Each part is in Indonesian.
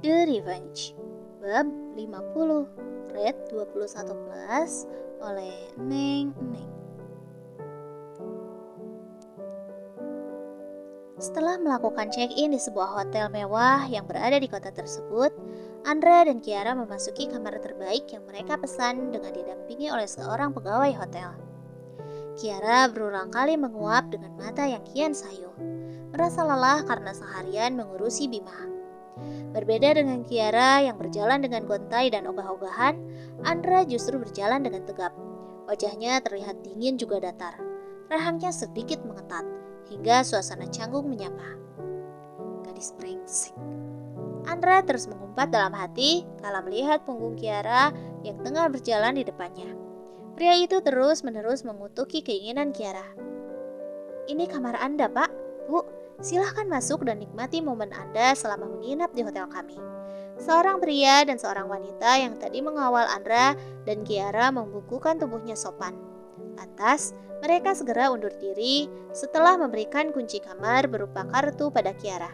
The Revenge Bab 50 Red 21 Plus oleh Neng Neng. Setelah melakukan check-in di sebuah hotel mewah yang berada di kota tersebut, Andra dan Kiara memasuki kamar terbaik yang mereka pesan dengan didampingi oleh seorang pegawai hotel. Kiara berulang kali menguap dengan mata yang kian sayu, merasa lelah karena seharian mengurusi Bima. Berbeda dengan Kiara yang berjalan dengan gontai dan ogah-ogahan, Andra justru berjalan dengan tegap. Wajahnya terlihat dingin juga datar. Rahangnya sedikit mengetat, hingga suasana canggung menyapa. Gadis brengsek. Andra terus mengumpat dalam hati kala melihat punggung Kiara yang tengah berjalan di depannya. Pria itu terus-menerus mengutuki keinginan Kiara. "Ini kamar Anda, Pak. Bu, silahkan masuk dan nikmati momen Anda selama menginap di hotel kami." Seorang pria dan seorang wanita yang tadi mengawal Andra dan Kiara membukukan tubuhnya sopan. Lantas, mereka segera undur diri setelah memberikan kunci kamar berupa kartu pada Kiara.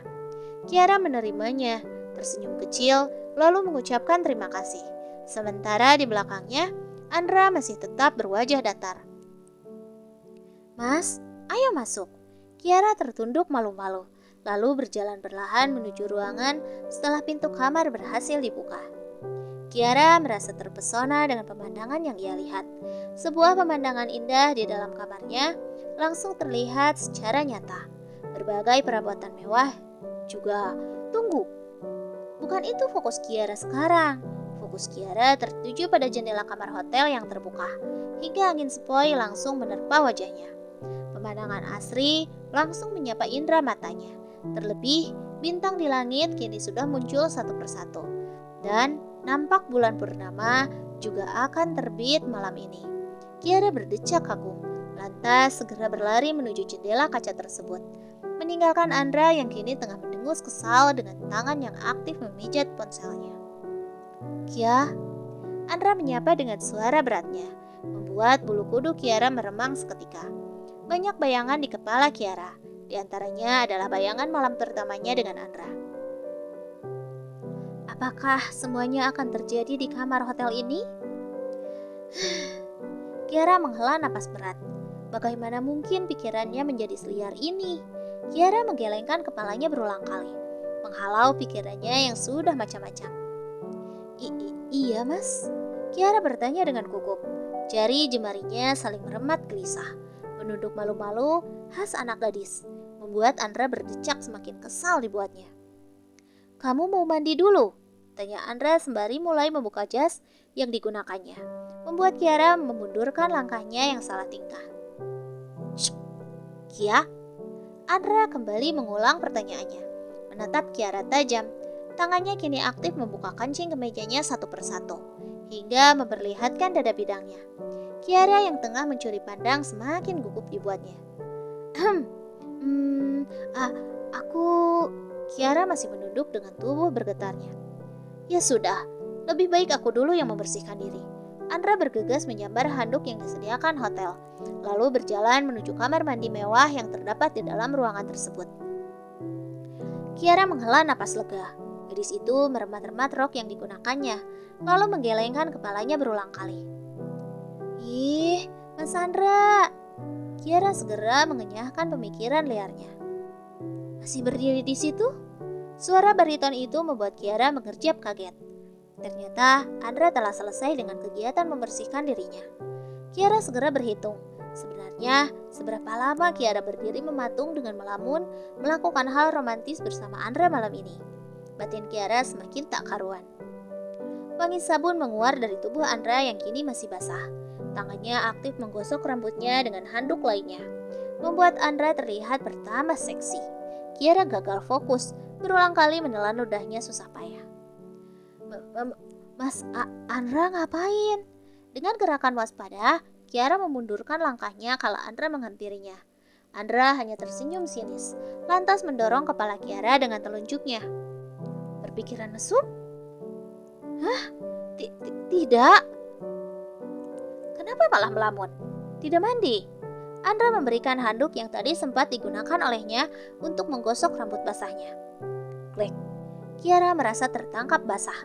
Kiara menerimanya, tersenyum kecil, lalu mengucapkan terima kasih. Sementara di belakangnya, Andra masih tetap berwajah datar. "Mas, ayo masuk." Kiara tertunduk malu-malu, lalu berjalan perlahan menuju ruangan setelah pintu kamar berhasil dibuka. Kiara merasa terpesona dengan pemandangan yang ia lihat. Sebuah pemandangan indah di dalam kamarnya langsung terlihat secara nyata. Berbagai perabotan mewah juga. Tunggu, bukan itu fokus Kiara sekarang. Fokus Kiara tertuju pada jendela kamar hotel yang terbuka, hingga angin sepoi langsung menerpa wajahnya. Pemandangan asri langsung menyapa indera matanya. Terlebih, bintang di langit kini sudah muncul satu persatu. Dan nampak bulan purnama juga akan terbit malam ini. Kiara berdecak kagum, lantas segera berlari menuju jendela kaca tersebut, meninggalkan Andra yang kini tengah mendengus kesal dengan tangan yang aktif memijat ponselnya. "Kia," Andra menyapa dengan suara beratnya, membuat bulu kuduk Kiara meremang seketika. Banyak bayangan di kepala Kiara, di antaranya adalah bayangan malam pertamanya dengan Andra. Apakah semuanya akan terjadi di kamar hotel ini? Kiara menghela napas berat. Bagaimana mungkin pikirannya menjadi seliar ini? Kiara menggelengkan kepalanya berulang kali, menghalau pikirannya yang sudah macam-macam. Iya, Mas?" Kiara bertanya dengan gugup. Jari jemarinya saling meremat gelisah, menunduk malu-malu khas anak gadis, membuat Andra berdecak semakin kesal dibuatnya. "Kamu mau mandi dulu?" tanya Andra sembari mulai membuka jas yang digunakannya, membuat Kiara memundurkan langkahnya yang salah tingkah. "Shh, Kia." Andra kembali mengulang pertanyaannya, menatap Kiara tajam. Tangannya kini aktif membuka kancing kemejanya satu persatu, hingga memperlihatkan dada bidangnya. Kiara yang tengah mencuri pandang semakin gugup dibuatnya. Aku..." Kiara masih menunduk dengan tubuh bergetarnya. "Ya sudah, lebih baik aku dulu yang membersihkan diri." Andra bergegas menyambar handuk yang disediakan hotel, lalu berjalan menuju kamar mandi mewah yang terdapat di dalam ruangan tersebut. Kiara menghela napas lega. Gadis itu meremat-remat rok yang digunakannya, lalu menggelengkan kepalanya berulang kali. "Ih, Mas Andra." Kiara segera mengenyahkan pemikiran liarnya. "Masih berdiri di situ?" Suara bariton itu membuat Kiara mengerjap kaget. Ternyata Andra telah selesai dengan kegiatan membersihkan dirinya. Kiara segera berhitung. Sebenarnya, seberapa lama Kiara berdiri mematung dengan melamun melakukan hal romantis bersama Andra malam ini. Batin Kiara semakin tak karuan. Wangi sabun menguar dari tubuh Andra yang kini masih basah. Tangannya aktif menggosok rambutnya dengan handuk lainnya, membuat Andra terlihat bertambah seksi. Kiara gagal fokus, berulang kali menelan ludahnya susah payah. "Mas Andra ngapain?" Dengan gerakan waspada, Kiara memundurkan langkahnya kala Andra menghampirinya. Andra hanya tersenyum sinis, lantas mendorong kepala Kiara dengan telunjuknya. "Berpikiran mesum?" "Hah? Tidak." "Kenapa malah melamun? Tidak mandi?" Andra memberikan handuk yang tadi sempat digunakan olehnya untuk menggosok rambut basahnya. Klek. Kiara merasa tertangkap basah.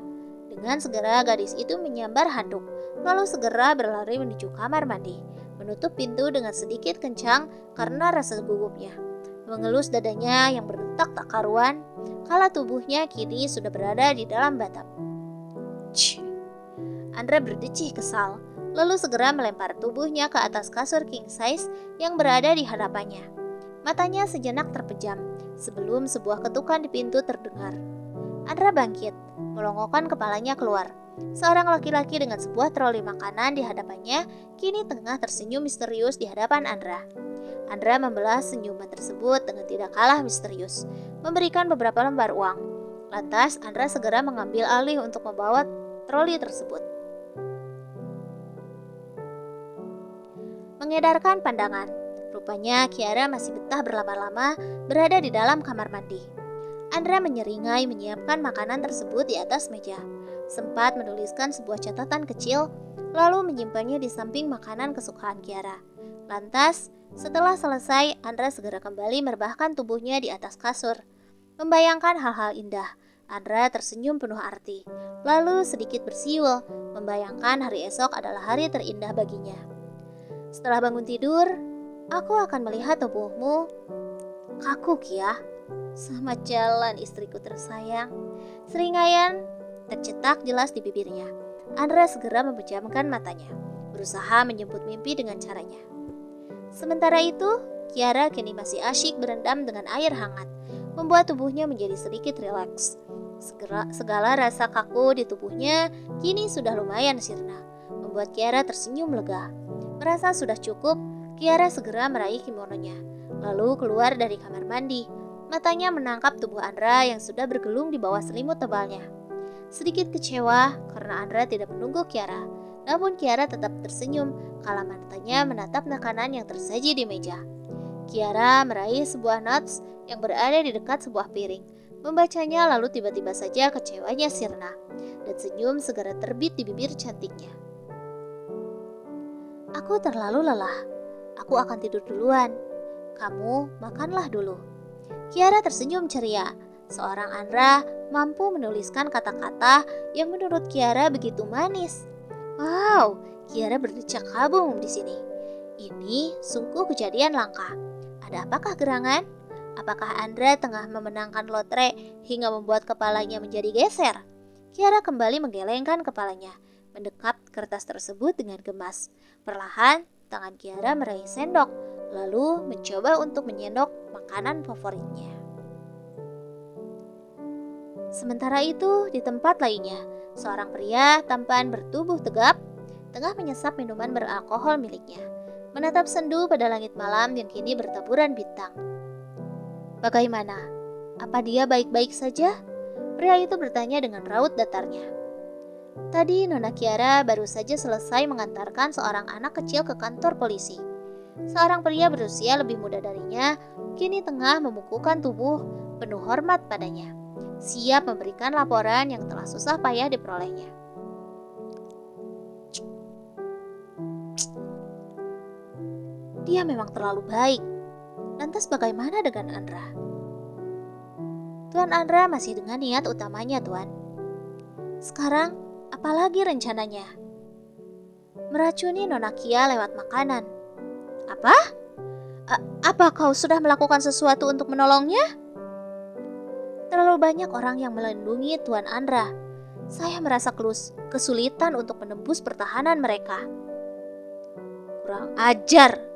Dengan segera gadis itu menyambar handuk, lalu segera berlari menuju kamar mandi, menutup pintu dengan sedikit kencang karena rasa gugupnya. Mengelus dadanya yang berdetak tak karuan, kala tubuhnya kini sudah berada di dalam batap. Cih. Andra berdecih kesal, lalu segera melempar tubuhnya ke atas kasur king size yang berada di hadapannya. Matanya sejenak terpejam sebelum sebuah ketukan di pintu terdengar. Andra bangkit, melongokkan kepalanya keluar. Seorang laki-laki dengan sebuah troli makanan di hadapannya kini tengah tersenyum misterius di hadapan Andra. Andra membelah senyuman tersebut dengan tidak kalah misterius, memberikan beberapa lembar uang. Lantas Andra segera mengambil alih untuk membawa troli tersebut. Mengedarkan pandangan, rupanya Kiara masih betah berlama-lama berada di dalam kamar mandi. Andra menyeringai menyiapkan makanan tersebut di atas meja, sempat menuliskan sebuah catatan kecil, lalu menyimpannya di samping makanan kesukaan Kiara. Lantas, setelah selesai, Andra segera kembali merebahkan tubuhnya di atas kasur. Membayangkan hal-hal indah, Andra tersenyum penuh arti, lalu sedikit bersiul, membayangkan hari esok adalah hari terindah baginya. Setelah bangun tidur, aku akan melihat tubuhmu kaku, Kia. Selamat jalan istriku tersayang. Seringaian tercetak jelas di bibirnya. Andra segera memejamkan matanya, berusaha menjemput mimpi dengan caranya. Sementara itu, Kiara kini masih asyik berendam dengan air hangat, membuat tubuhnya menjadi sedikit rileks. Segala rasa kaku di tubuhnya kini sudah lumayan sirna, membuat Kiara tersenyum lega. Merasa sudah cukup, Kiara segera meraih kimononya, lalu keluar dari kamar mandi. Matanya menangkap tubuh Andra yang sudah bergelung di bawah selimut tebalnya. Sedikit kecewa karena Andra tidak menunggu Kiara, namun Kiara tetap tersenyum kala matanya menatap makanan yang tersaji di meja. Kiara meraih sebuah notes yang berada di dekat sebuah piring, membacanya lalu tiba-tiba saja kecewanya sirna, dan senyum segera terbit di bibir cantiknya. Aku terlalu lelah. Aku akan tidur duluan. Kamu makanlah dulu. Kiara tersenyum ceria. Seorang Andra mampu menuliskan kata-kata yang menurut Kiara begitu manis. Wow, Kiara berdecak kagum di sini. Ini sungguh kejadian langka. Ada apakah gerangan? Apakah Andra tengah memenangkan lotre hingga membuat kepalanya menjadi geser? Kiara kembali menggelengkan kepalanya, mendekap kertas tersebut dengan gemas. Perlahan, tangan Kiara meraih sendok, lalu mencoba untuk menyendok makanan favoritnya. Sementara itu, di tempat lainnya, seorang pria tampan bertubuh tegap tengah menyesap minuman beralkohol miliknya, menatap sendu pada langit malam yang kini bertaburan bintang. Bagaimana? Apa dia baik-baik saja? Pria itu bertanya dengan raut datarnya. Tadi Nona Kiara baru saja selesai mengantarkan seorang anak kecil ke kantor polisi. Seorang pria berusia lebih muda darinya kini tengah membukukan tubuh penuh hormat padanya, siap memberikan laporan yang telah susah payah diperolehnya. Dia memang terlalu baik. Lantas bagaimana dengan Andra? Tuan Andra masih dengan niat utamanya, Tuan. Sekarang, apalagi rencananya? Meracuni Nona Kia lewat makanan. Apa? Apa kau sudah melakukan sesuatu untuk menolongnya? Terlalu banyak orang yang melindungi Tuan Andra. Saya merasa kesulitan untuk menembus pertahanan mereka. Kurang ajar.